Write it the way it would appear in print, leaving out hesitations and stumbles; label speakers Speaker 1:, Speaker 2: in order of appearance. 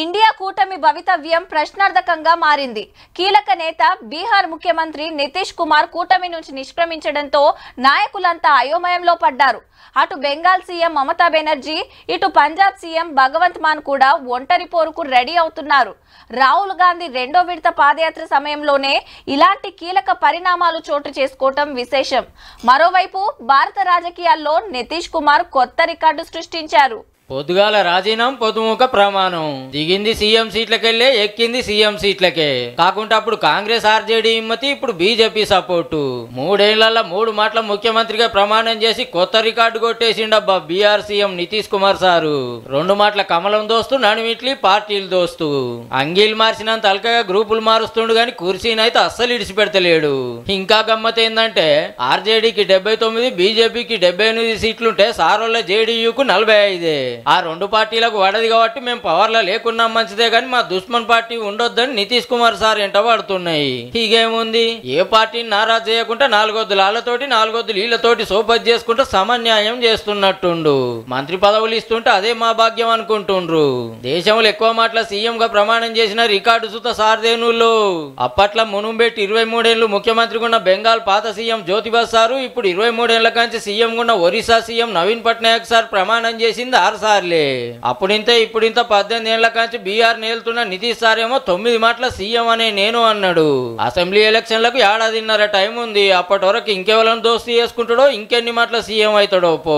Speaker 1: India కూటమి భవితవ్యం ప్రశ్నార్థకంగా మారింది. కీలక నేత బీహార్ ముఖ్యమంత్రి నితీష్ కుమార్ కూటమి నుంచి నిష్క్రమించడంతో నాయకులంతా అయోమయంలో పడ్డారు. అటు బెంగాల్ సీఎం మమతా బెనర్జీ, ఇటు పంజాబ్ సీఎం భగవంత్ మాన్ కూడా ఒంటరి పోరుకు రెడీ అవుతున్నారు. రాహుల్ గాంధీ రెండో విడత పాదయాత్ర సమయంలోనే ఇలాంటి కీలక పరిణామాలు చోటు చేసుకోవటం విశేషం. మరోవైపు భారత రాజకీయాల్లో నితీష్ కుమార్ కొత్త రికార్డు సృష్టించారు.
Speaker 2: పొద్దుగాల రాజీనామా పొద్దుముఖ ప్రమాణం. దిగింది సీఎం సీట్లకెళ్లే, ఎక్కింది సీఎం సీట్లకే. కాకుండా అప్పుడు కాంగ్రెస్ ఆర్జేడీ హిమ్మతి, ఇప్పుడు బీజేపీ సపోర్టు. 3 ఏళ్లలో 3 మాటల ముఖ్యమంత్రిగా ప్రమాణం చేసి కొత్త రికార్డు కొట్టేసిండబ్బా బీఆర్ సీఎం నితీష్ కుమార్ సారు. 2 మాటల కమలం దోస్తు, నడుమిట్లి పార్టీలు దోస్తు. అంగీలు మార్చినంత అల్కగా గ్రూపులు మారుస్తుండు గాని కుర్సీనైతే అస్సలు ఇడిచిపెడతలేడు. ఇంకా గమ్మత్ ఏందంటే ఆర్జేడీకి 79, బీజేపీకి 78 సీట్లుంటే సారోళ్ళ జేడీయూకు 45. ఆ 2 పార్టీలకు వడది కాబట్టి మేము పవర్లో లేకున్నాం మంచిదే గాని మా దుష్మన్ పార్టీ ఉండొద్దని నితీష్ కుమార్ సార్ ఎంట పడుతున్నాయి. హీగేముంది, ఏ పార్టీని నారాజు చేయకుండా 4 వద్దులు వాళ్ళతోటి 4 వద్దులు వీళ్ళతోటి సోపతి చేసుకుంటూ సమన్యాయం చేస్తున్నట్టుండు. మంత్రి పదవులు ఇస్తుంటే అదే మా భాగ్యం అనుకుంటుండ్రు. దేశంలో ఎక్కువ మాటల సీఎం గా ప్రమాణం చేసిన రికార్డు సుత సార్దేనులు. అప్పట్లో మునుంబెట్టి 23 ఏళ్లు ముఖ్యమంత్రిగా ఉన్న బెంగాల్ పాత సీఎం జ్యోతిబా సారు ఇప్పుడు 23 ఏళ్ల కాంచి సీఎం ఉన్న ఒరిస్సా సీఎం నవీన్ పట్నాయక్ సార్ ప్రమాణం చేసింది 6 సార్లే. అప్పుడింతే ఇప్పుడింత 18 ఏళ్ల కాంచి బీఆర్ నేలుతున్న నితీష్ సార్ ఏమో 9 మాటల సీఎం అనే నేను అన్నాడు. అసెంబ్లీ ఎలక్షన్లకు 1.5 ఏడాదిన్నర టైం ఉంది. అప్పటి వరకు ఇంకెవరైనా దోస్తీ చేసుకుంటాడో, ఇంకెన్ని మాటల సీఎం అవుతాడో పో.